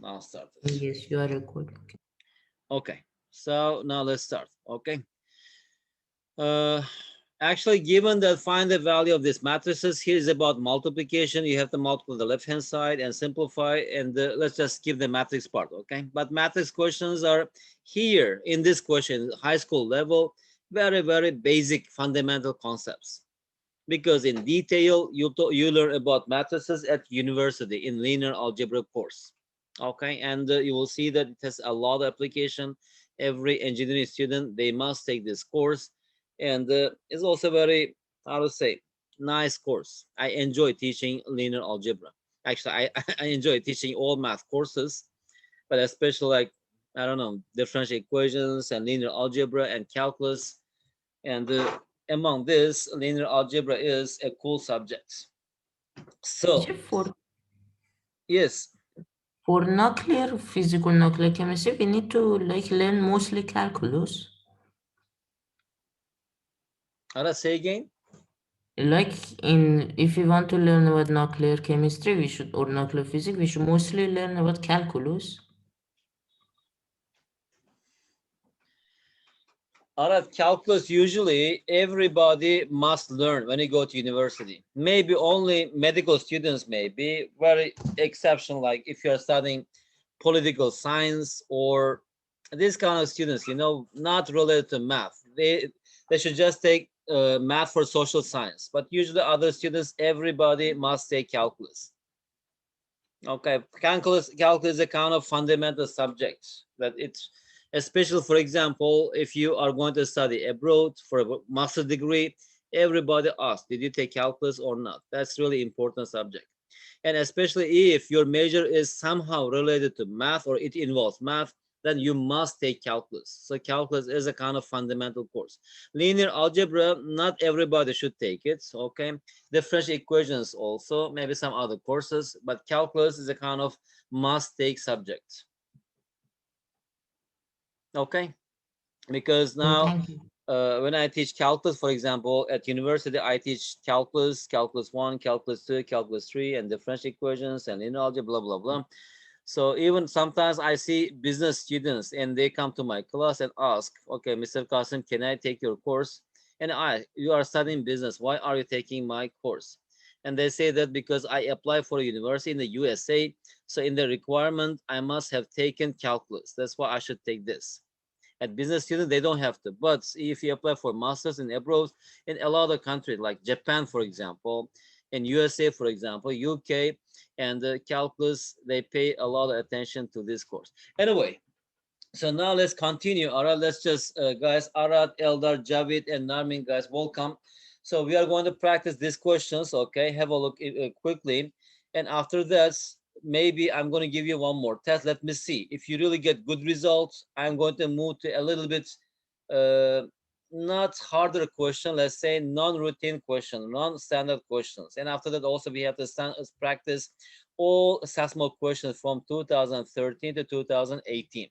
Now started. Yes, you are recording. Okay, so now let's start. Okay. Uh, Actually, given that find the value of these matrices, here is about multiplication. You have to multiply the left hand side and simplify, and let's just skip the matrix part. Okay, but matrix questions are here in this question, high school level, very basic fundamental concepts. Because in detail you learn about matrices at university in linear algebra course. Okay, and you will see that it has a lot of application. Every engineering student, they must take this course, and it's also very, how to say, nice course. I enjoy teaching linear algebra. Actually, I I enjoy teaching all math courses, but especially like, I don't know, differential equations and linear algebra and calculus. And among this, linear algebra is a cool subject. So Teacher, yes, for nuclear physical nuclear chemistry, we need to like learn mostly calculus. I'll say again. Like in if we want to learn about nuclear chemistry, we should or nuclear physics, we should mostly learn about calculus. All right, calculus usually everybody must learn when you go to university. Maybe only medical students may be very exceptional, like if you're studying political science or these kind of students, not related to math. They should just take math for social science. But usually other students, everybody must take calculus. Okay, calculus is a kind of fundamental subject that it's especially, for example, if you are going to study abroad for a master degree, everybody asks, did you take calculus or not? That's really important subject. And especially if your major is somehow related to math or it involves math, then you must take calculus. So calculus is a kind of fundamental course. Linear algebra, not everybody should take it. Okay, differential equations also, maybe some other courses, but calculus is a kind of must take subject. Okay, because now Thank you. when I teach calculus, for example, at university, I teach calculus, calculus 1, calculus 2, calculus 3, and differential equations and linear algebra, blah, blah, blah. So even sometimes I see business students and they come to my class and ask, okay, Mr. Qasim, can I take your course? And you are studying business. Why are you taking my course? And they say that because I apply for a university in the USA. So in the requirement, I must have taken calculus. That's why I should take this. At business students, they don't have to. But if you apply for masters in abroad, in a lot of countries like Japan, for example, in USA, for example, UK, and calculus, they pay a lot of attention to this course. Anyway, so now let's continue. Arad, let's just, guys, Arad, Eldar, Javid, and Narmin, guys, welcome. So we are going to practice these questions, okay? Have a look quickly. And after this, maybe I'm going to give you one more test. Let me see. If you really get good results, I'm going to move to a little bit uh, not harder question, let's say non-routine question, non-standard questions. And after that, also we have to practice all SASMO questions from 2013 to 2018.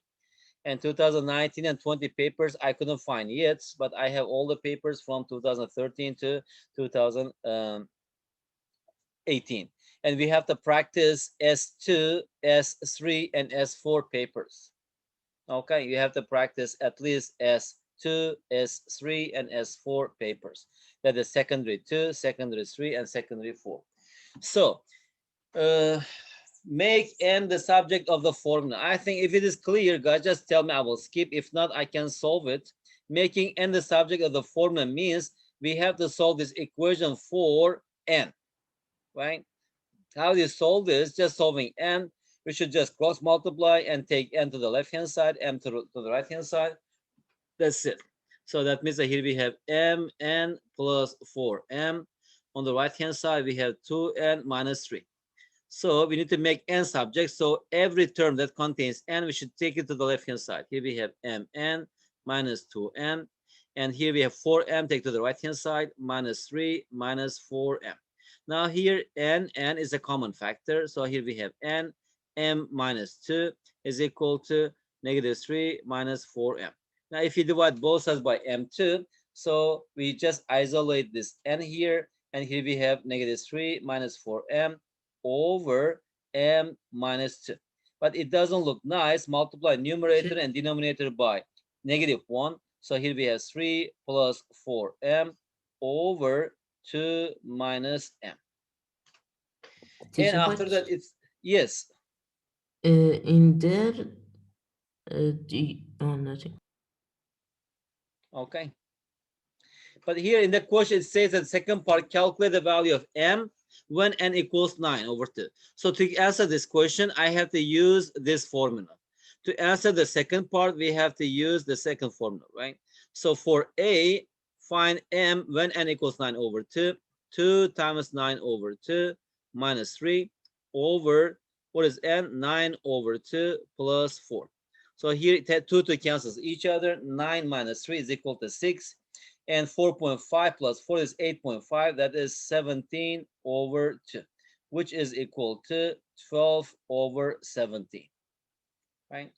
And 2019 and 20 papers I couldn't find yet, but I have all the papers from 2013 to 2018. And we have to practice S2, S3, and S4 papers. Okay, you have to practice at least S2, S3, and S4 papers. That is secondary 2, secondary 3, and secondary 4. So, uh, make n the subject of the formula. I think if it is clear, guys, just tell me, I will skip. If not, I can solve it. Making n the subject of the formula means we have to solve this equation for n, right? How do you solve this? Just solving n. We should just cross multiply and take n to the left hand side, m to the right hand side. That's it. So that means that here we have mn plus 4m. On the right hand side, we have 2n minus 3. So we need to make n subjects. So every term that contains n, we should take it to the left-hand side. Here we have mn minus 2m. And here we have 4m, take to the right-hand side, minus 3 minus 4m. Now here n is a common factor. So here we have n, m minus 2 is equal to negative 3 minus 4m. Now if you divide both sides by m2, so we just isolate this n here. And here we have negative 3 minus 4m over m minus 2. But it doesn't look nice. Multiply numerator and denominator by -1. So here we have 3 plus 4m over 2 minus m. And Teacher, after that, it's, yes. in there, oh, nothing. Okay. But here in the question, it says that second part, calculate the value of m when n equals 9 over 2. So to answer this question, I have to use this formula. To answer the second part, we have to use the second formula, right? So for A, find m when n equals 9 over 2. 2 times 9 over 2 minus 3 over, what is n? 9 over 2 plus 4. So here, 2 cancels each other. 9 minus 3 is equal to 6. And 4.5 plus 4 is 8.5. That is 17 over 2, which is equal to 12 over 17, right?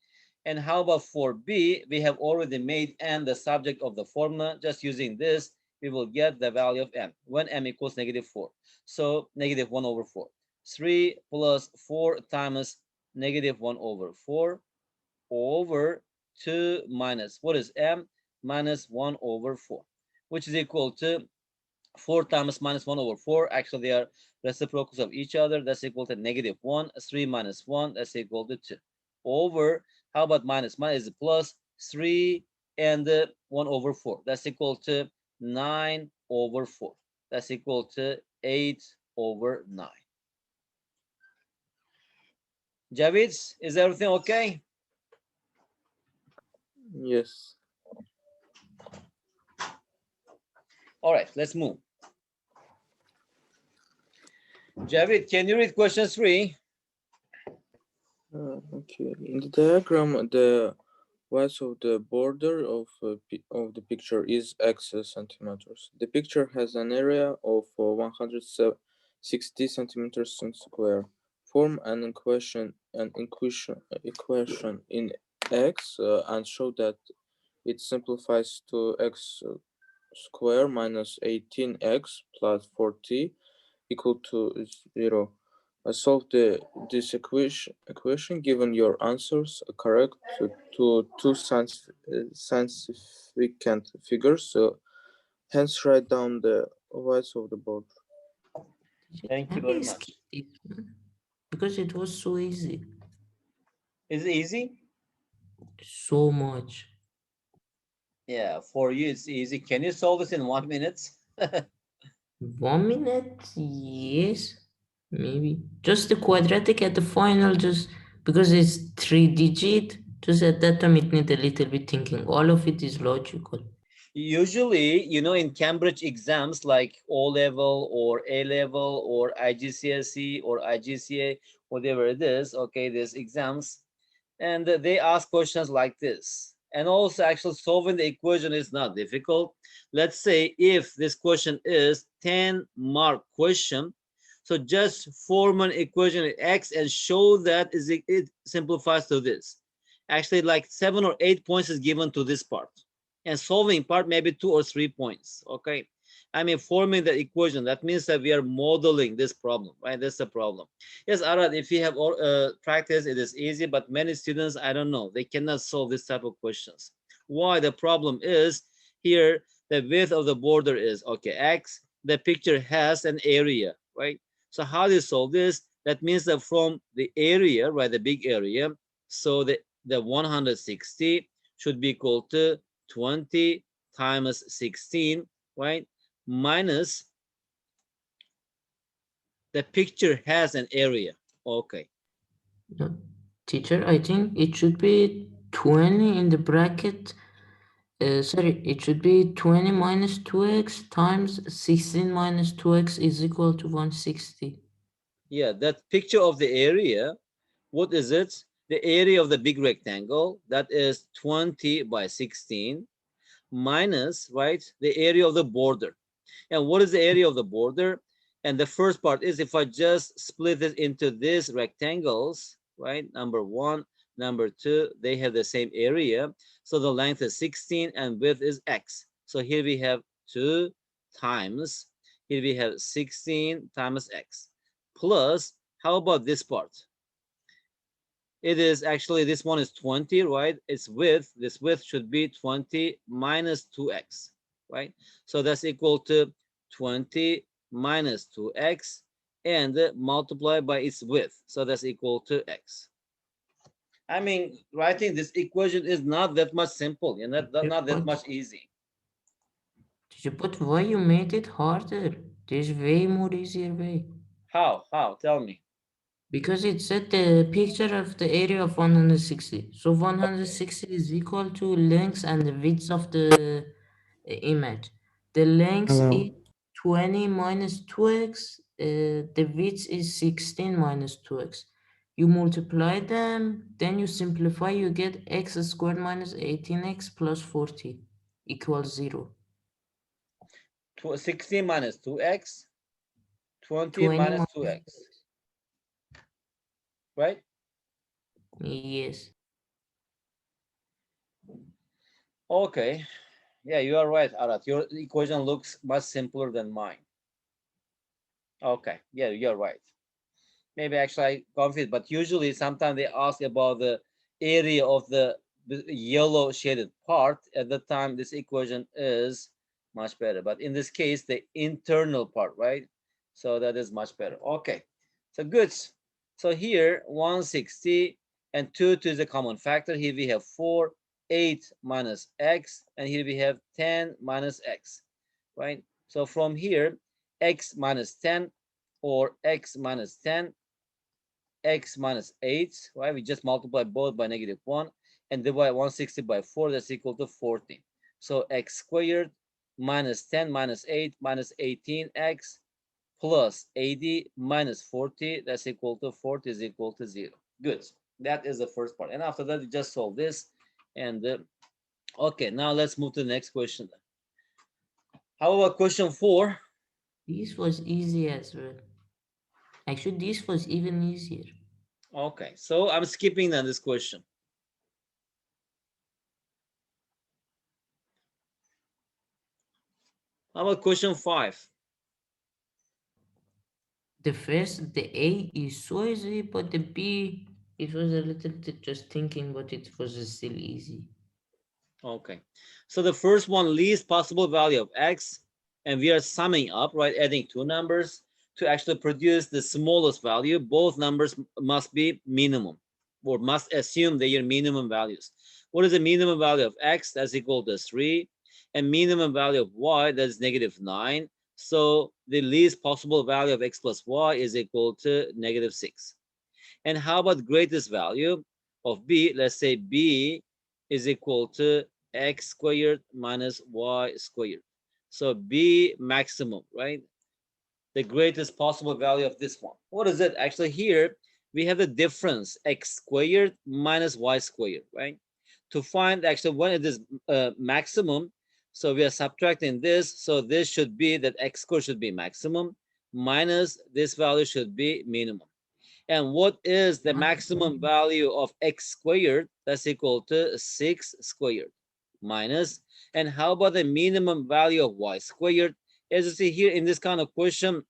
And how about for B? We have already made n the subject of the formula. Just using this, we will get the value of m when m equals -4. So -1 over 4. 3 plus 4 times -1 over 4 over 2 minus, what is m? -1 over 4, which is equal to 4 times -1 over 4. Actually, they are reciprocals of each other. That's equal to -1. 3 minus 1, that's equal to 2. Over, how about minus? Minus is plus 3 and 1 over 4. That's equal to 9 over 4. That's equal to 8 over 9. Javid, is everything okay? Yes. All right, let's move. Javid, can you read question 3? Okay. In the diagram, the width of the border of the picture is x centimeters. The picture has an area of 160 centimeters square. Form an equation in x and show that it simplifies to x square minus 18x plus 40 equal to 0. Solve this equation given your answers correct to two significant figures. Hence, write down the width of the board. Thank you Can we very skip much. this one? Because it was so easy. Is it easy? So much. Yeah, for you it's easy. Can you solve this in 1 minute? 1 minute? Yes. Maybe. Just the quadratic at the final, just because it's 3-digit, just at that time it need a little bit thinking. All of it is logical. Usually, in Cambridge exams like O level or A level or IGCSE or IGCA, whatever it is, okay, there's exams, and they ask questions like this. And also, actually, solving the equation is not difficult. Let's say if this question is 10-mark question, so just form an equation in X and show that it simplifies to this. Actually, like 7 or 8 points is given to this part, and solving part maybe 2 or 3 points. Okay, I mean, forming the equation, that means that we are modeling this problem, right? That's the problem. Yes, Arad, if you have practice, it is easy, but many students, I don't know, they cannot solve this type of questions. Why? The problem is here, the width of the border is, okay, X, the picture has an area, right? So how do you solve this? That means that from the area, right, the big area, so the 160 should be equal to 20 times 16, right? Minus the picture has an area. Okay. No, teacher, I think it should be 20 in the bracket. Sorry, it should be 20 minus 2x times 16 minus 2x is equal to 160. Yeah, that picture of the area, what is it? The area of the big rectangle, that is 20 by 16 minus, right, the area of the border. And what is the area of the border? And the first part is if I just split it into these rectangles, right? Number 1, number 2, they have the same area. So the length is 16 and width is x. So here we have 2 times, here we have 16 times x. Plus, how about this part? it is actually, this one is 20, right? Its width, this width should be 20 minus 2x, right? So that's equal to 20 minus 2x and multiply by its width. So that's equal to x. I mean, writing this equation is not that much simple and not that much easy. But why you made it harder? There's way more easier way. How? Tell me. Because it said the picture of the area of 160. So Okay. 160 is equal to length and the width of the image. The length Hello. is 20 minus 2x. The width is 16 minus 2x. You multiply them, then you simplify, you get x squared minus 18x plus 40 equals 0. 16 minus 2x, 20 20 minus minus 2x, right? yes. Okay. Yeah, you are right, Arat. Your equation looks much simpler than mine. Okay. Yeah, you're right. Maybe actually I confused, but usually sometimes they ask about the area of the yellow shaded part. At the time, this equation is much better. But in this case, the internal part, right? So that is much better. Okay. So good. So here 160 and 2 is a common factor. Here we have 4, 8 minus x, and here we have 10 minus x, right? So from here, x minus 10 or x minus 10, x minus 8, right? We just multiply both by -1 and divide 160 by 4. That's equal to 40. So x squared minus 10 minus 8 minus 18x plus 80 minus 40. That's equal to 40 is equal to 0. Good. That is the first part. And after that, you just solve this. And okay, now let's move to the next question. How about question 4? This was easy as well. Actually, this was even easier. Okay, so I'm skipping then this question. How about question 5? The A is so easy, but the B, it was a little bit just thinking, but it was still easy. Okay, so the first one, least possible value of x, and we are summing up, right, adding two numbers to actually produce the smallest value. Both numbers must be minimum, or must assume they are minimum values. What is the minimum value of x? That's equal to 3, and minimum value of y, that is -9. So the least possible value of x plus y is equal to -6. And how about greatest value of b? Let's say b is equal to x squared minus y squared. So b maximum, right? The greatest possible value of this one. What is it? Actually, here we have the difference, x squared minus y squared, right? To find actually when it is maximum, so we are subtracting this. So this should be that x squared should be maximum minus this value should be minimum. And what is the maximum value of x squared? That's equal to 6 squared minus. And how about the minimum value of y squared? As you see here in this kind of question,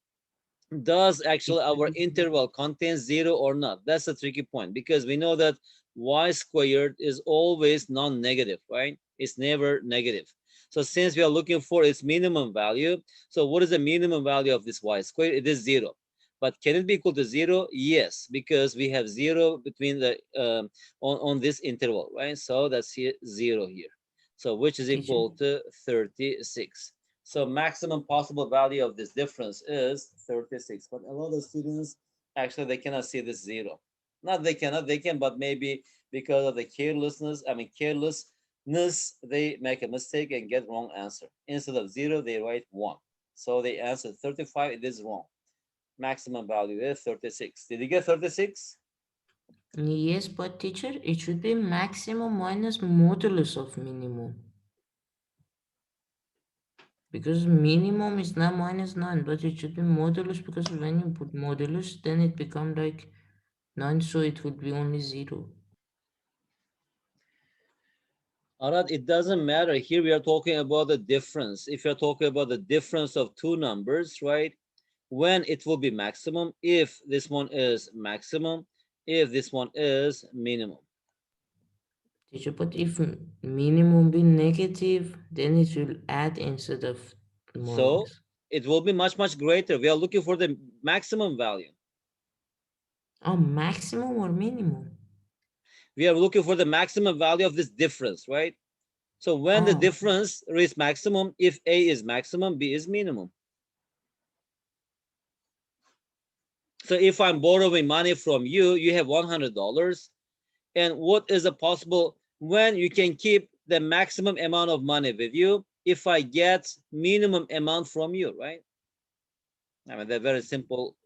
does actually our interval contain 0 or not? That's a tricky point because we know that y squared is always non-negative, right? It's never negative. So since we are looking for its minimum value, so what is the minimum value of this y squared? It is 0. But can it be equal to 0? Yes, because we have 0 between the on this interval, right? So that's here 0 here. So which is equal to 36. So maximum possible value of this difference is 36. But a lot of students actually they cannot see this 0. Not they cannot, they can, but maybe because of the carelessness, they make a mistake and get wrong answer. Instead of 0, they write 1. So they answer 35, it is wrong. Maximum value is 36. Did you get 36? Yes, but teacher, it should be maximum minus modulus of minimum. Because minimum is not -9, but it should be modulus, because when you put modulus, then it becomes like 9, so it would be only 0. Alright, it doesn't matter. Here we are talking about the difference. If you're talking about the difference of two numbers, right? When it will be maximum, if this one is maximum, if this one is minimum. Teacher, but if minimum be negative, then it will add instead of minus. So it will be much, much greater. We are looking for the maximum value. Oh, maximum or minimum? We are looking for the maximum value of this difference, right? So when the Oh, okay. difference is maximum, if A is maximum, B is minimum. So if I'm borrowing money from you, you have $100. And what is a possible when you can keep the maximum amount of money with you if I get minimum amount from you, right? I mean, they're very simple,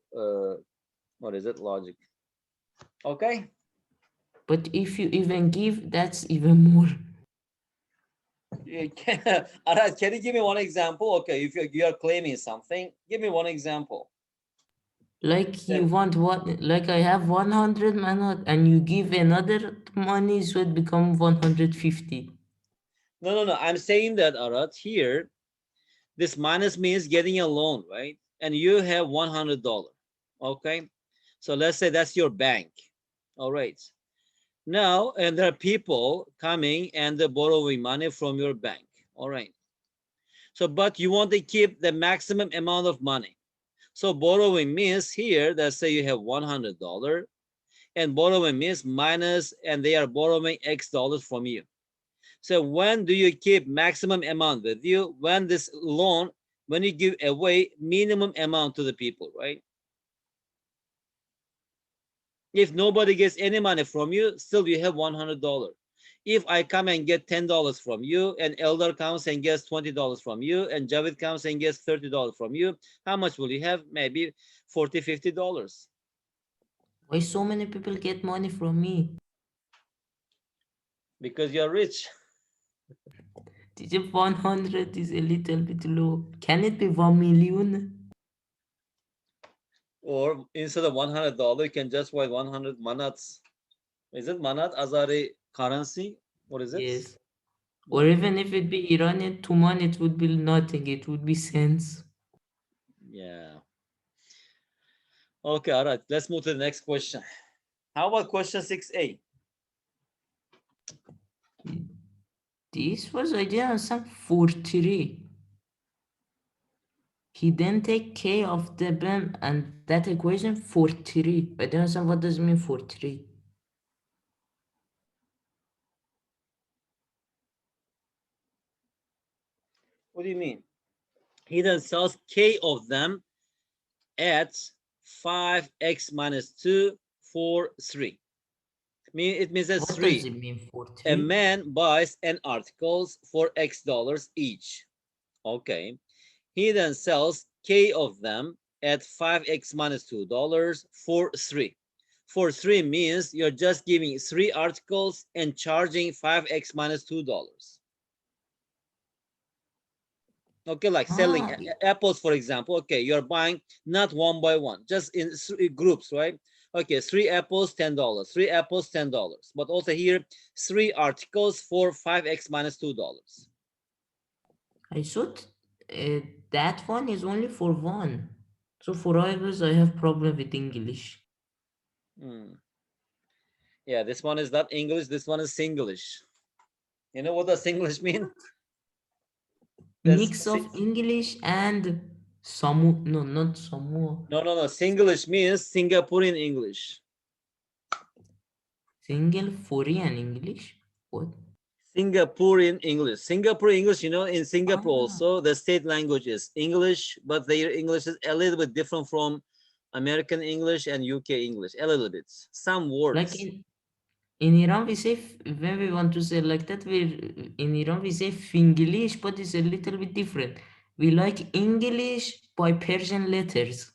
what is it, logic. Okay. But if you even give, that's even more. All right, can you give me one example? Okay, if you are claiming something, give me one example. Like you Then- want what? Like I have 100 manot and you give another money, so it become 150. No. I'm saying that, Arat, here, this minus means getting a loan, right? And you have $100. Okay. So let's say that's your bank. All right. Now, and there are people coming and they're borrowing money from your bank. All right. So, but you want to keep the maximum amount of money. So borrowing means here, let's say you have $100 and borrowing means minus, and they are borrowing X dollars from you. So when do you keep maximum amount with you? When this loan, when you give away minimum amount to the people, right? If nobody gets any money from you, still you have $100. If I come and get $10 from you, and Elder comes and gets $20 from you, and Javid comes and gets $30 from you, how much will you have? Maybe $40, $50. Why so many people get money from me? Because you're rich. Teacher, 100 is a little bit low. Can it be 1 million? Or instead of $100, you can just write 100 manats. Is it manat Azari currency? What is it? Yes. Or even if it be Iranian tuman, it would be nothing. It would be cents. Yeah. Okay, all right. Let's move to the next question. How about question 6a? This was I didn't understand 43. He then take k of the BEM and that equation 43. I don't understand what does it mean 43. What do you mean? He then sells k of them at 5x minus 2, 4, 3. It means that What 3. does it mean A 43? man buys n articles for x dollars each. Okay. He then sells k of them at 5x minus $2 for 3. For 3 means you're just giving 3 articles and charging 5x minus $2. Okay, like selling apples, for example. Okay, you're buying not one by one, just in groups, right? Okay, 3 apples, $10. 3 apples, $10. But also here, 3 articles for 5x minus $2. I thought that one is only for one. So for others, I have problem with English. Yeah, this one is not English. This one is Singlish. You know what does Singlish mean? Mix of English and no, not Samoa. No. Singlish means Singaporean English. Singaporean English? What? Singaporean English. Singaporean English, you know, in Singapore Ah. also, the state language is English, but their English is a little bit different from American English and UK English, a little bit. Some words. Like in Iran, we say, when we want to say like that, in Iran, we say Finglish, but it's a little bit different. We like English by Persian letters.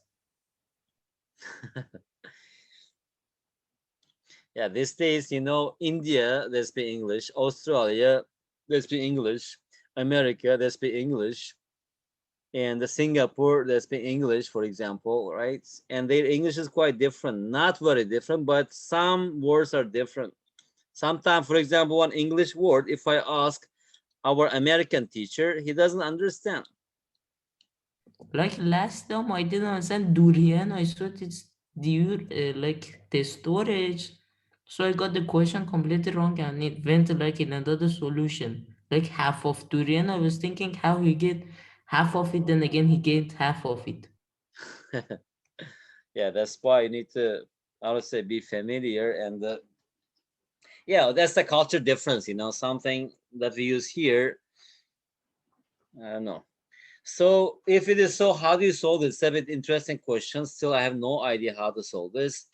Yeah, these days, you know, India, they speak English. Australia, they speak English. America, they speak English. And the Singapore, they speak English, for example, right? And their English is quite different. Not very different, but some words are different. Sometimes, for example, one English word, if I ask our American teacher, he doesn't understand. Like last time, I didn't understand durian. I thought it's like the storage. So I got the question completely wrong and it went like in another solution, like half of durian. I was thinking how he get half of it, then again he gained half of it. Yeah, that's why you need to, I would say, be familiar. And yeah, that's the culture difference, something that we use here. I don't know. So if it is so, how do you solve this? It's a bit interesting question. Still, I have no idea how to solve this.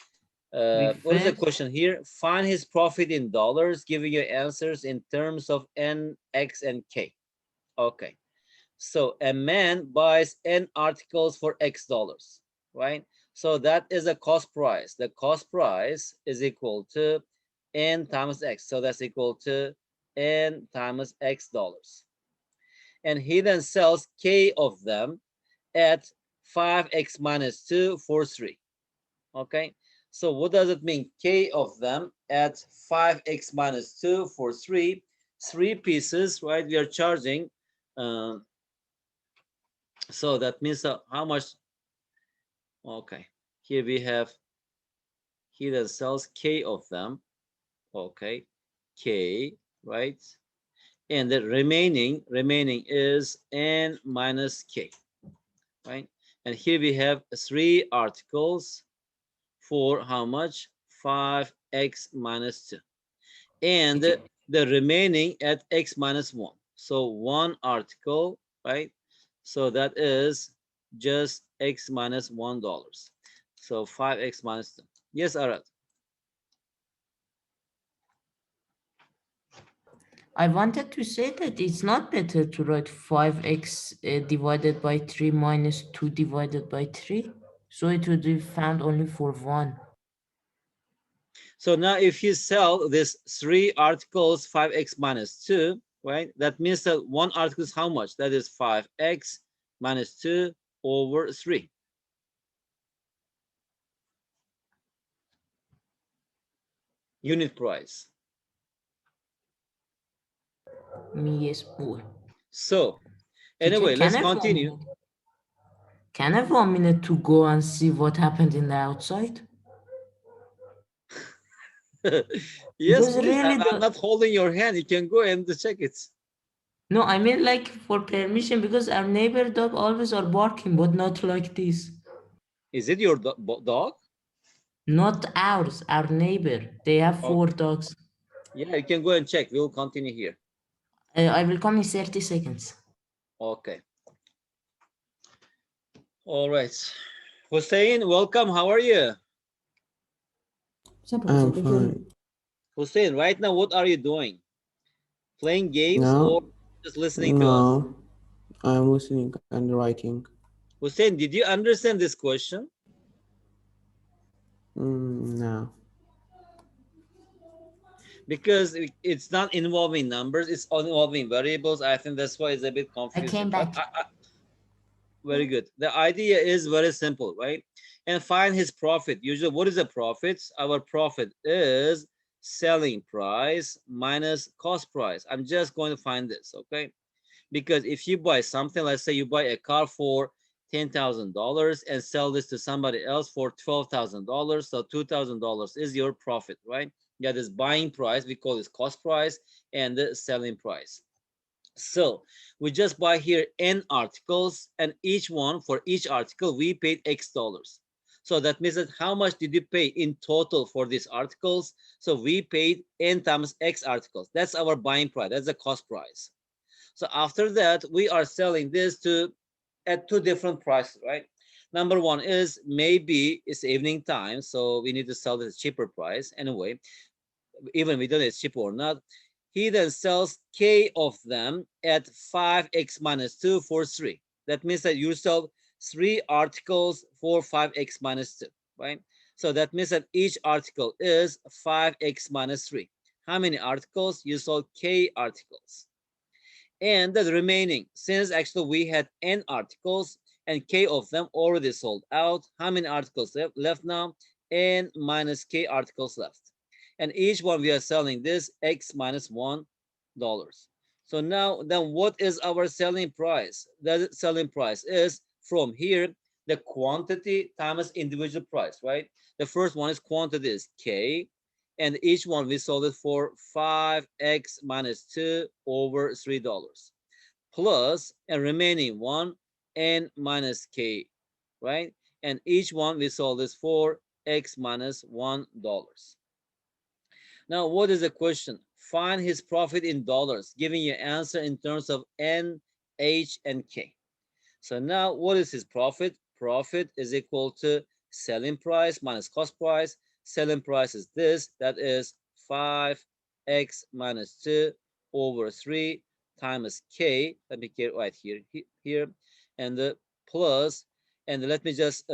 We What is the first question here? Find his profit in dollars, giving you answers in terms of N, X, and K. Okay. So a man buys N articles for X dollars, right? So that is a cost price. The cost price is equal to N times X. So that's equal to N times X dollars. And he then sells K of them at 5x minus 2 for 3. Okay, so what does it mean? K of them at 5x minus 2 for 3. 3 pieces, right? We are charging. So that means how much? Okay, here we have, he then sells K of them. Okay, K, right? And the remaining is N minus K, right? And here we have 3 articles for how much? 5x minus 2. And the remaining at x minus 1. So 1 article, right? So that is just x minus $1. So 5x minus 2. Yes, Arad. I wanted to say that it's not better to write 5x divided by 3 minus 2 divided by 3. So it would be found only for 1. So now if you sell this 3 articles 5x minus 2, right? That means that 1 article is how much? That is 5x minus 2 over 3. Unit price. Yes, boy. So Teacher, anyway, let's continue. Can I have 1 minute to go and see what happened in the outside? Yes, Because please. really I'm not holding your hand. You can go and check it. No, I mean like for permission because our neighbor dog always are barking, but not like this. Is it your dog? Not ours, our neighbor. They have 4 Okay. dogs. Yeah, you can go and check. We'll continue here. I will come in 30 seconds. Okay. All right. Hussein, welcome. How are you? I'm fine. Hussein, right now, what are you doing? Playing games or Now, just listening to us? no, I'm listening and writing. Hussein, did you understand this question? No. Because it's not involving numbers, it's involving variables. I think that's why it's a bit I confusing. came But back. very good. The idea is very simple, right? And find his profit. Usually, what is the profit? Our profit is selling price minus cost price. I'm just going to find this, okay? Because if you buy something, let's say you buy a car for $10,000 and sell this to somebody else for $12,000, so $2,000 is your profit, right? You got this buying price, we call this cost price, and the selling price. So we just buy here N articles, and for each article, we paid X dollars. So that means that how much did you pay in total for these articles? So we paid N times X articles. That's our buying price. That's the cost price. So after that, we are selling this at 2 different prices, right? Number 1 is maybe it's evening time, so we need to sell this cheaper price anyway, even we don't know it's cheaper or not. He then sells K of them at 5x minus 2 for 3. That means that you sell 3 articles for 5x minus 2, right? So that means that each article is 5x minus 3. How many articles? You sold K articles. And the remaining, since actually we had N articles and K of them already sold out, how many articles left now? N minus K articles left. And each one we are selling this X minus $1. So now then what is our selling price? The selling price is from here the quantity times individual price, right? The first one is quantity is K, and each one we sold it for 5x minus 2 over $3 plus a remaining one N minus K, right? And each one we sold this for X minus $1. Now, what is the question? Find his profit in dollars, giving you answer in terms of N, H, and K. So now what is his profit? Profit is equal to selling price minus cost price. Selling price is this, that is 5x minus 2 over 3 times K. Let me get right here, and the plus, and let me just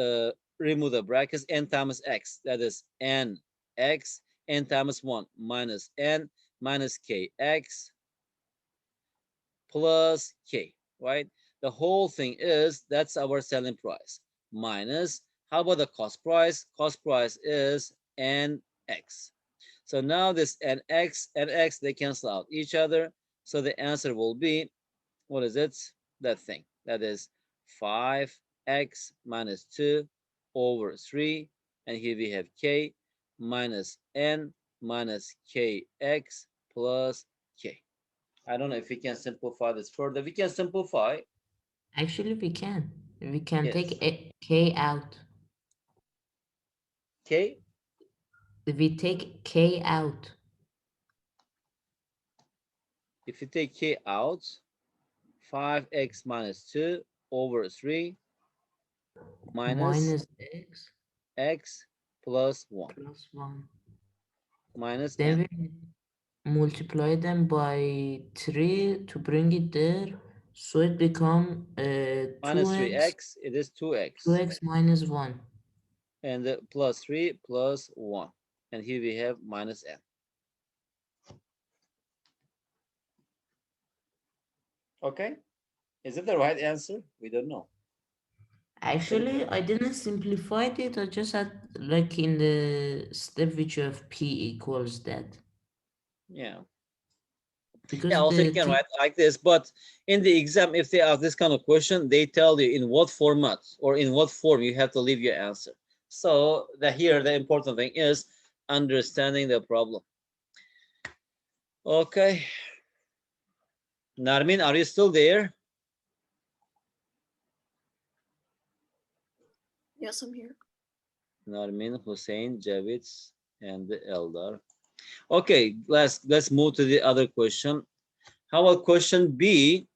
remove the brackets, N times X, that is NX, N times 1 minus N minus KX plus K, right? The whole thing is, that's our selling price, minus, how about the cost price? Cost price is NX. So now this NX and X, they cancel out each other. So the answer will be, what is it? That thing, that is 5x minus 2 over 3. And here we have K minus N minus KX plus K. I don't know if we can simplify this further. We can simplify. Actually, we can. We can Yes. take K out. K. We take K out. If you take K out, 5x minus 2 over 3 minus X x plus 1 plus 1. minus Then n. we multiply them by 3 to bring it there. So it become Minus 2x, 3x, it is 2x. 2x minus 1. And plus 3 plus 1. And here we have minus n. Okay. Is it the right answer? We don't know. Actually, I didn't simplify it. I just had like in the step which you have P equals that. Yeah. Because Yeah, also you can write like this, but in the exam, if they ask this kind of question, they tell you in what format or in what form you have to leave your answer. So here, the important thing is understanding the problem. Okay. Narmin, are you still there? Yes, I'm here. Narmin, Hussein, Javits, and the Eldar. Okay, let's move to the other question. How about question B?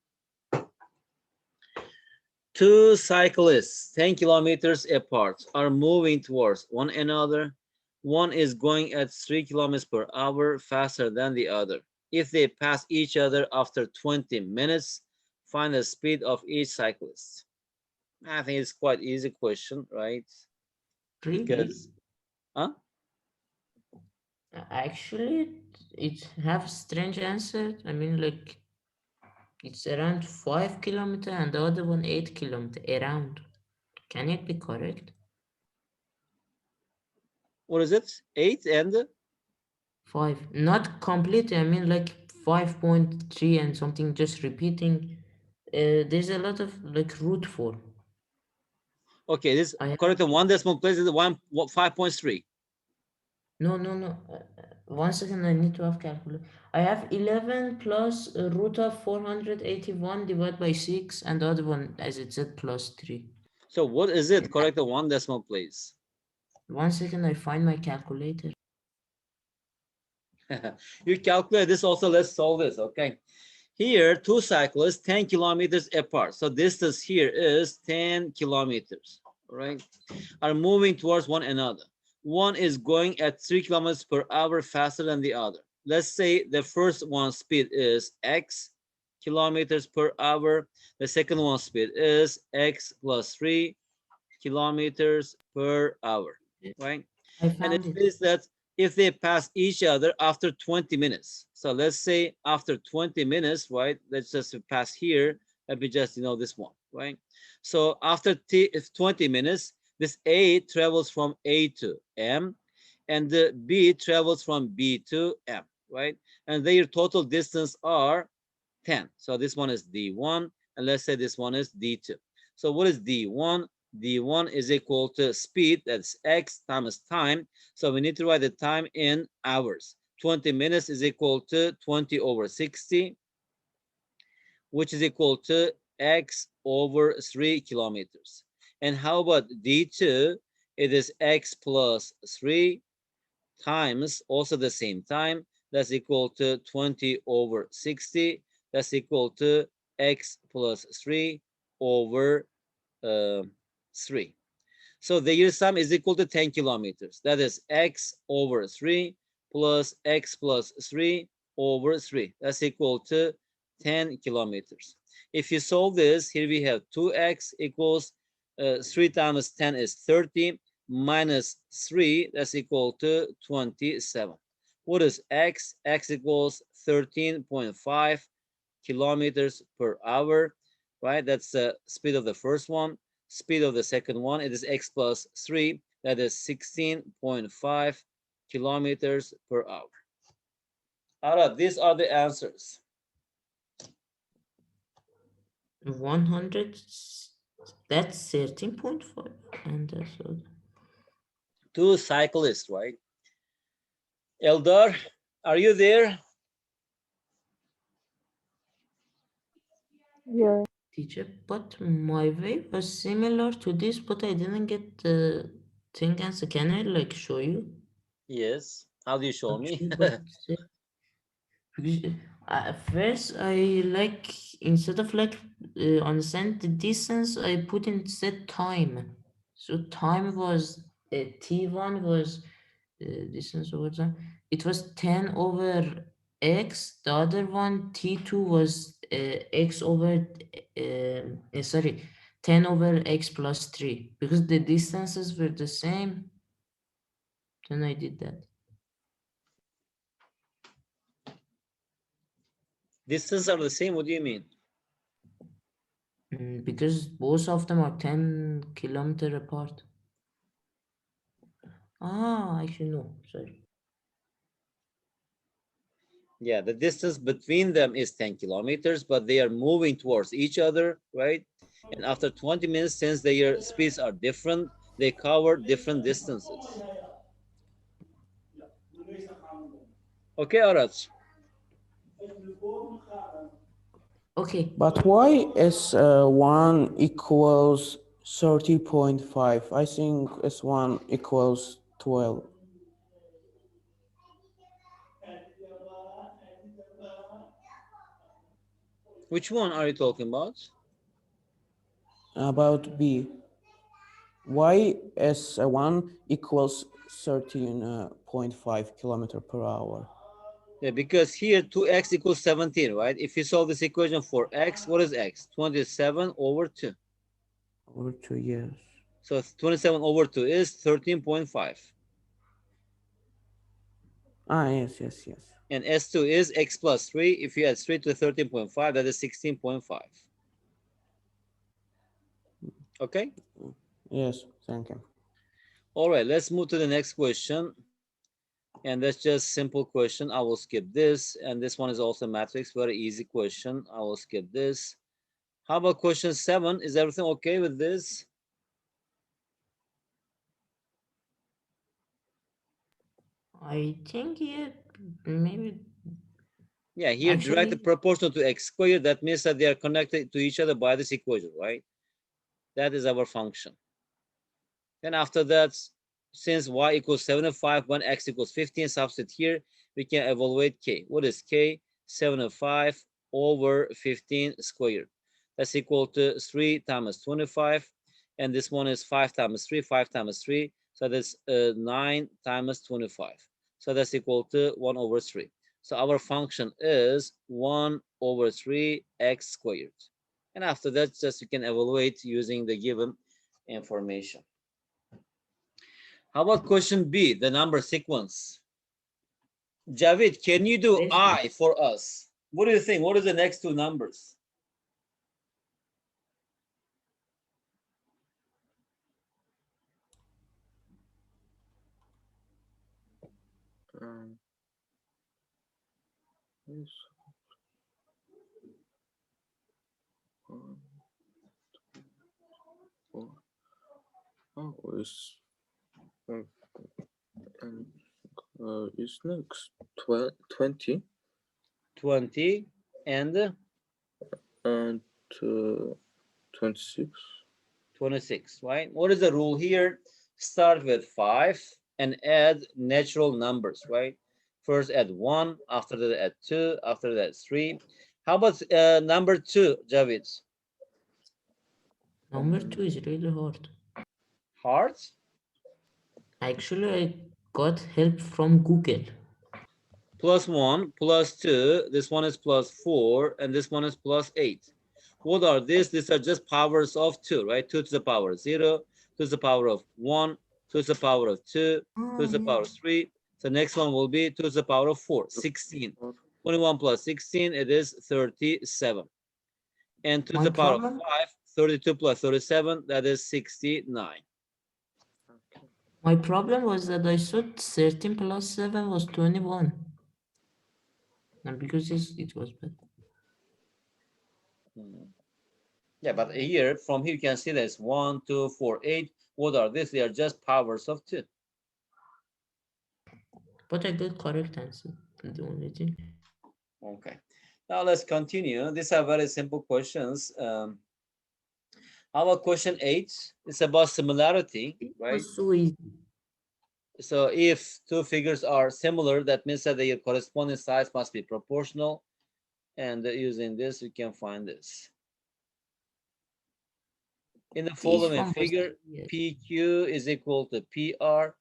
Two cyclists 10 kilometers apart are moving towards one another. One is going at 3 kilometers per hour faster than the other. If they pass each other after 20 minutes, find the speed of each cyclist. I think it's quite easy question, right? really? Because, huh? Actually, it have strange answer. I mean, like it's around 5 kilometer and the other one 8 kilometer around. Can it be correct? What is it? 8 and 5, not complete. I mean, like 5.3 and something. Just repeating. There's a lot of like root 4. okay, this I have, correct. One decimal place is 5.3. no. 1 second. I need to have calculator. I have 11 plus root of 481 divided by 6, and the other one, as it said, plus 3. So what is it? Correct. One decimal place. 1 second. I find my calculator. You calculate this also. Let's solve this. Okay. Here, two cyclists 10 kilometers apart. So distance here is 10 kilometers, right? Are moving towards one another. One is going at 3 kilometers per hour faster than the other. Let's say the first one speed is x kilometers per hour. The second one speed is x plus 3 kilometers per hour, right? I And it found it. says that if they pass each other after 20 minutes. So let's say after 20 minutes, right? Let's just pass here. Let me just, this one, right? So after 20 minutes, this A travels from A to M, and the B travels from B to M, right? And their total distance are 10. So this one is D1, and let's say this one is D2. So what is D1? d1 is equal to speed, that's x times time. So we need to write the time in hours. 20 minutes is equal to 20 over 60, which is equal to x over 3 kilometers. And how about d2? It is x plus 3 times also the same time. That's equal to 20 over 60. That's equal to x plus 3 over 3. So the yield sum is equal to 10 kilometers. That is x over 3 plus x plus 3 over 3. That's equal to 10 kilometers. If you solve this, here we have 2x equals 3 times 10 is 30 minus 3, that's equal to 27. What is x? X equals 13.5 kilometers per hour, right? That's the speed of the first one. Speed of the second one, it is x plus 3, that is 16.5 kilometers per hour. All right, these are the answers. 100, that's 13.5. And that's all. Two cyclists, right? Eldar, are you there? Yeah. Teacher, but my way was similar to this, but I didn't get the thing answer. Can I like show you? Yes. How do you show me? Actually, but because, first I like instead of like understand the distance, I put instead time. So time was t1 was distance over time. It was 10 over x. The other one t2 was x over sorry, 10 over x plus 3 because the distances were the same. Then I did that. Distances are the same. What do you mean? Because both of them are 10 kilometer apart. Ah, actually no, sorry. Yeah, the distance between them is 10 kilometers, but they are moving towards each other, right? And after 20 minutes, since their speeds are different, they cover different distances. Okay, Arach. Okay, But why S1 equals 30.5? I think S1 equals 12. Which one are you talking about? About B. Why S1 equals 13.5 kilometer per hour? Yeah, because here 2x equals 17, right? If you solve this equation for x, what is x? 27 over 2. Over 2 years. So 27 over 2 is 13.5. Ah, yes, yes, yes. And S2 is x plus 3. If you add 3 to 13.5, that is 16.5. Okay? Yes, thank you. All right, let's move to the next question. And that's just simple question. I will skip this. And this one is also matrix, very easy question. I will skip this. How about question 7? Is everything okay with this? I think yeah, maybe Yeah, here direct the actually proportional to x squared. That means that they are connected to each other by this equation, right? That is our function. Then after that, since y equals 75, when x equals 15, substitute here, we can evaluate k. What is k? 75 over 15 squared. That's equal to 3 times 25. And this one is 5 times 3, 5 times 3. So that's 9 times 25. So that's equal to 1 over 3. So our function is 1 over 3 x squared. And after that, just you can evaluate using the given information. How about question B, the number sequence? Javid, can you do next I for us? What do you think? What are the next two numbers? Yes. 1, 2, 4. Oh, is next 20 20 and and 26. 26, right? What is the rule here? Start with 5 and add natural numbers, right? First add 1, after that add 2, after that 3. How about number 2, Javid? Number 2 is really hard. Hard? Actually, I got help from Google. Plus 1, plus 2, this one is plus 4, and this one is plus 8. What are these? These are just powers of 2, right? 2 to the power of 0, 2 to the power of 1, 2 to the power of 2, 2 to the power of 3. So next one will be 2 to the power of 4, 16. 21 plus 16, it is 37. And 2 to My the power of problem? 5, 32 plus 37, that is 69. My problem was that I thought 13 plus 7 was 21. And because it was bad. Yeah, but here, from here, you can see there's 1, 2, 4, 8. What are these? They are just powers of 2. But I got correct answer. The only thing. Okay. Now let's continue. These are very simple questions. How about question 8? It's about similarity, It right? was so easy. So if two figures are similar, that means that their corresponding sides must be proportional. And using this, we can find this. In the This following one was figure, yes. PQ is equal to PR,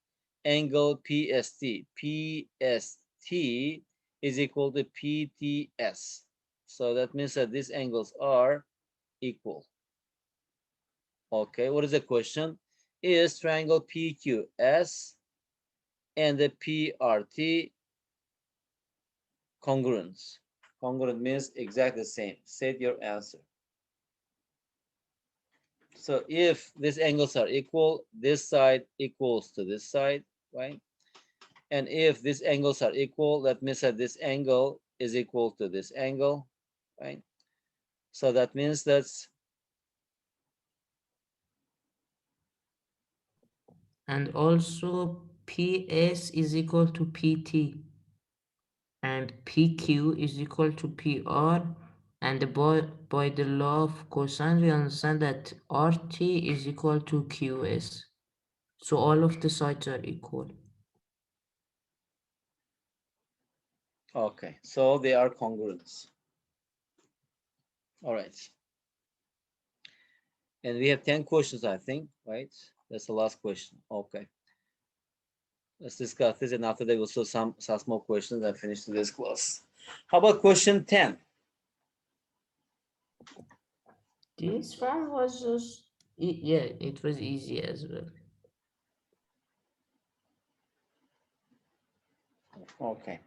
angle PST. PST is equal to PTS. So that means that these angles are equal. Okay, what is the question? Is triangle PQS and the PRT congruent? Congruent means exactly the same. State your answer. So if these angles are equal, this side equals to this side, right? And if these angles are equal, that means that this angle is equal to this angle, right? So that means that's And also PS is equal to PT. And PQ is equal to PR. And by the law of cosine, we understand that RT is equal to QS. So all of the sides are equal. okay. So they are congruent. All right. And we have 10 questions, I think, right? That's the last question. Okay. Let's discuss this, and after that, we'll do some more questions and finish this class. How about question 10? This one was just, yeah, it was easy as well. Okay.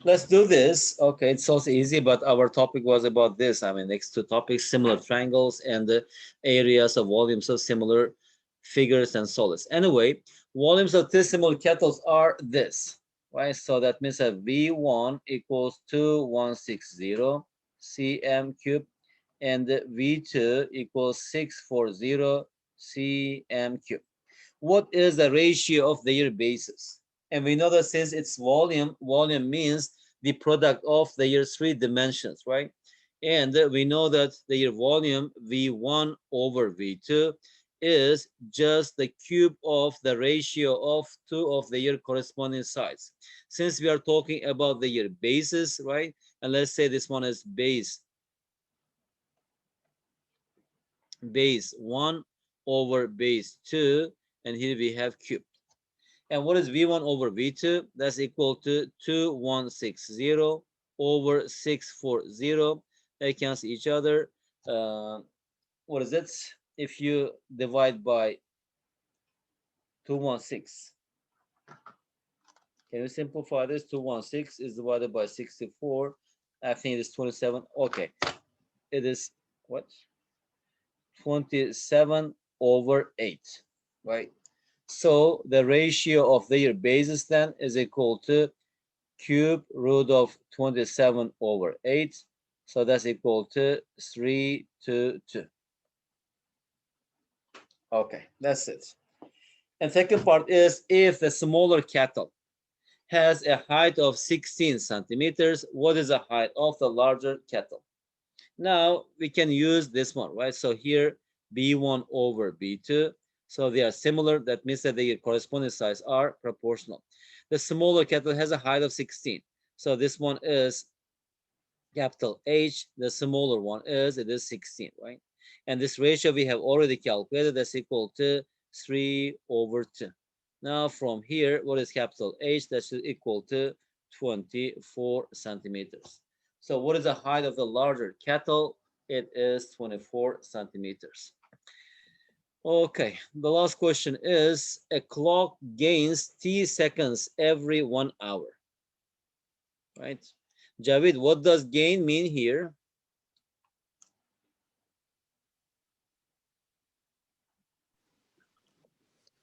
Let's do this. Okay, it's also easy, but our topic was about this. I mean, next two topics, similar triangles and the areas of volumes of similar figures and solids. Anyway, volumes of two similar kettles are this, right? So that means that V1 equals 2160 cm cubed, and V2 equals 640 cm cubed. What is the ratio of their bases? And we know that since it's volume means the product of their three dimensions, right? And we know that their volume V1 over V2 is just the cube of the ratio of two of their corresponding sides. Since we are talking about their bases, right? And let's say this one is base 1 over base 2, and here we have cube. And what is V1 over V2? That's equal to 2160 over 640. They cancel each other. What is it? If you divide by 216, can you simplify this? 216 is divided by 64. I think it is 27. Okay. It is what? 27 over 8, right? So the ratio of their bases then is equal to cube root of 27 over 8. So that's equal to 3 to 2. Okay, that's it. And second part is if the smaller cattle has a height of 16 centimeters, what is the height of the larger cattle? Now we can use this one, right? So here B1 over B2. So they are similar. That means that their corresponding size are proportional. The smaller cattle has a height of 16. So this one is capital H. The smaller one is, it is 16, right? And this ratio we have already calculated. That's equal to 3 over 2. Now from here, what is capital H? That should equal to 24 centimeters. So what is the height of the larger cattle? It is 24 centimeters. Okay, the last question is a clock gains T seconds every 1 hour. Right? Javid, what does gain mean here?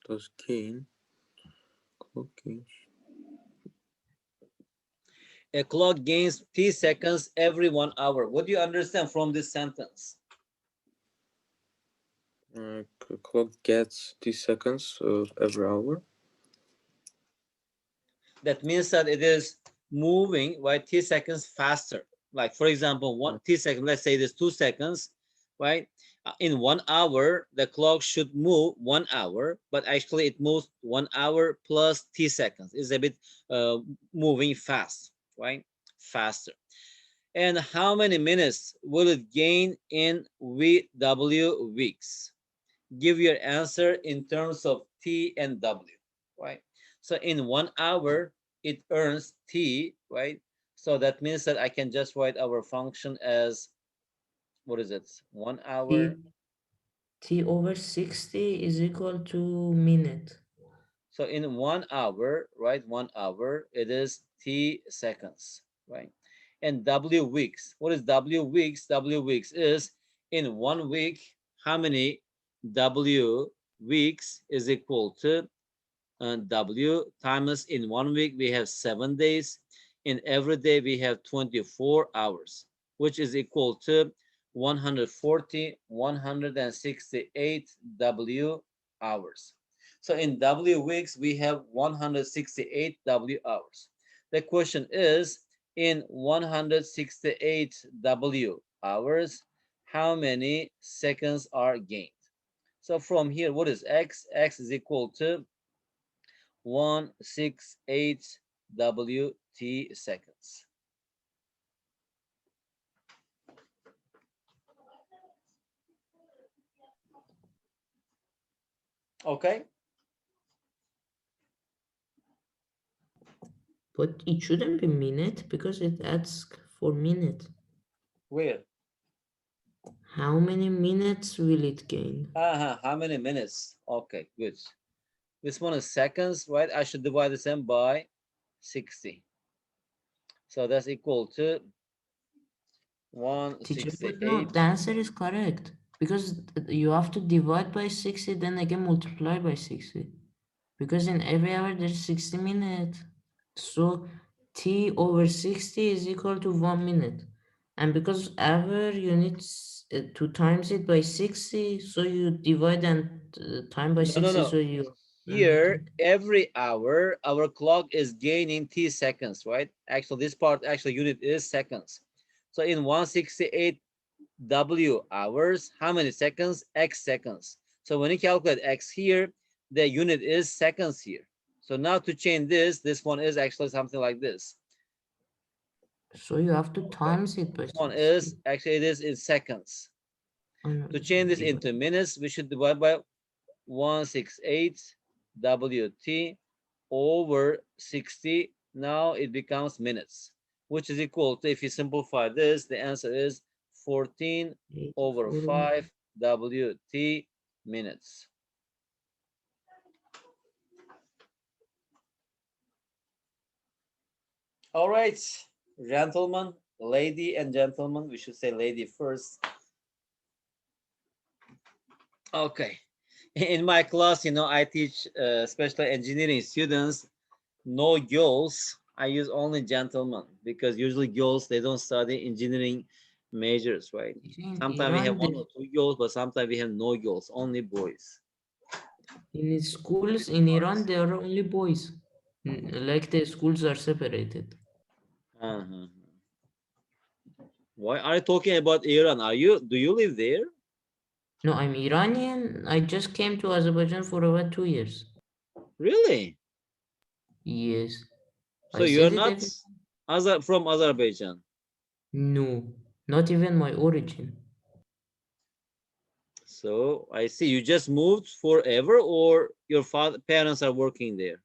Does gain, clock gains. A clock gains T seconds every 1 hour. What do you understand from this sentence? Clock gets T seconds every hour. That means that it is moving, right, T seconds faster. Like for example, 1 T second, let's say it is 2 seconds, right? In 1 hour, the clock should move 1 hour, but actually it moves 1 hour plus T seconds. It's a bit moving fast, right? Faster. And how many minutes will it gain in VW weeks? Give your answer in terms of T and W, right? So in 1 hour, it earns T, right? So that means that I can just write our function as, what is it? 1 hour. T over 60 is equal to minute. So in 1 hour, right? 1 hour, it is T seconds, right? And W weeks. What is W weeks? W weeks is in 1 week, how many W weeks is equal to W times in 1 week we have 7 days. In every day we have 24 hours, which is equal to 140, 168 W hours. So in W weeks we have 168 W hours. The question is, in 168 W hours, how many seconds are gained? So from here, what is X? X is equal to 168 WT seconds. Okay. But it shouldn't be minute because it asks for minute. Where? How many minutes will it gain? How many minutes? Okay, good. This one is seconds, right? I should divide this in by 60. So that's equal to Teacher, but 168. no, the answer is correct because you have to divide by 60, then again multiply by 60. Because in every hour there's 60 minutes. So T over 60 is equal to 1 minute. And because hour you need to times it by 60, so you divide and time by No, 60, no. so you Here, every hour, our clock is gaining T seconds, right? Actually, this part, actually, unit is seconds. So in 168 W hours, how many seconds? X seconds. So when you calculate X here, the unit is seconds here. So now to change this one is actually something like this. So you have to times it by This one 60. is, actually it is in seconds. No, To change this into minutes, we should divide by 168 WT over 60. Now it becomes minutes, which is equal to, if you simplify this, the answer is 14 over 5 WT minutes. All right, gentlemen, lady and gentlemen, we should say lady first. Okay, in my class, I teach especially engineering students, no girls. I use only gentlemen because usually girls, they don't study engineering majors, right? In Sometimes we have Iran, 1 or 2 girls, but sometimes we have no girls, only boys. In schools in Iran, there are only boys. Like the schools are separated. Uh-huh. Why are you talking about Iran? Do you live there? No, I'm Iranian. I just came to Azerbaijan for about 2 years. Really? Yes. So I you're studied not from Azerbaijan? No, not even my origin. So I see you just moved forever, or your parents are working there?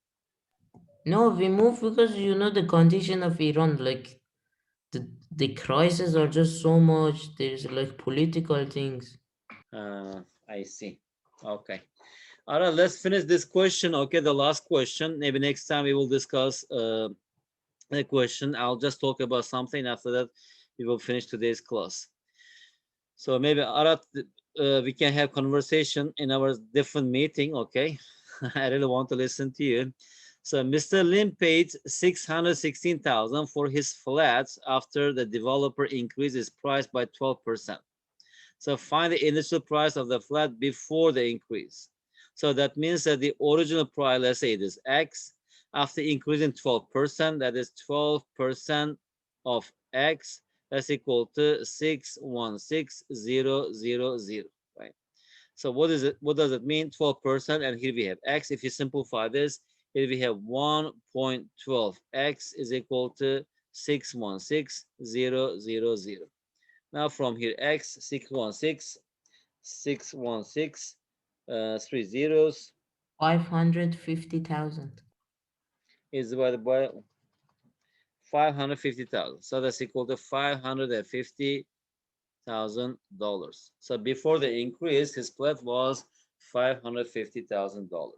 No, we moved because you know the condition of Iran, like the crises are just so much. There's like political things. I see. Okay. All right, let's finish this question. Okay, the last question. Maybe next time we will discuss the question. I'll just talk about something. After that, we will finish today's class. So maybe Arat, we can have conversation in our different meeting. Okay, I really want to listen to you. So Mr. Lim paid 616,000 for his flats after the developer increased his price by 12%. So find the initial price of the flat before the increase. So that means that the original price, let's say it is X, after increasing 12%, that is 12% of X, that's equal to 616,000, right? So what is it? What does it mean? 12%, and here we have X. If you simplify this, here we have 1.12. X is equal to 616,000. Now from here, X 616, 3 zeros 550,000. is divided by 550,000. So that's equal to $550,000. So before the increase, his flat was $550,000.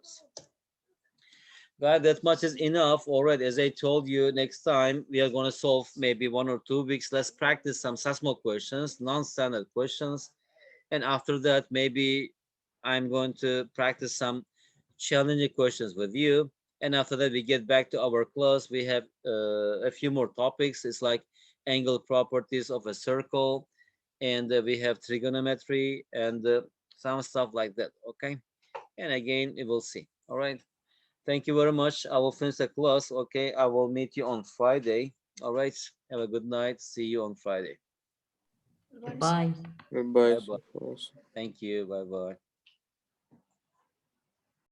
Right, that much is enough already. As I told you, next time we are going to solve maybe 1 or 2 weeks. Let's practice some SASMO questions, non-standard questions. And after that, maybe I'm going to practice some challenging questions with you. And after that, we get back to our class. We have a few more topics. It's like angle properties of a circle, and we have trigonometry and some stuff like that. Okay. And again, we will see. All right. Thank you very much. I will finish the class. Okay. I will meet you on Friday. All right. Have a good night. See you on Friday. Bye. Goodbye. Bye bye. Thank you. Bye bye.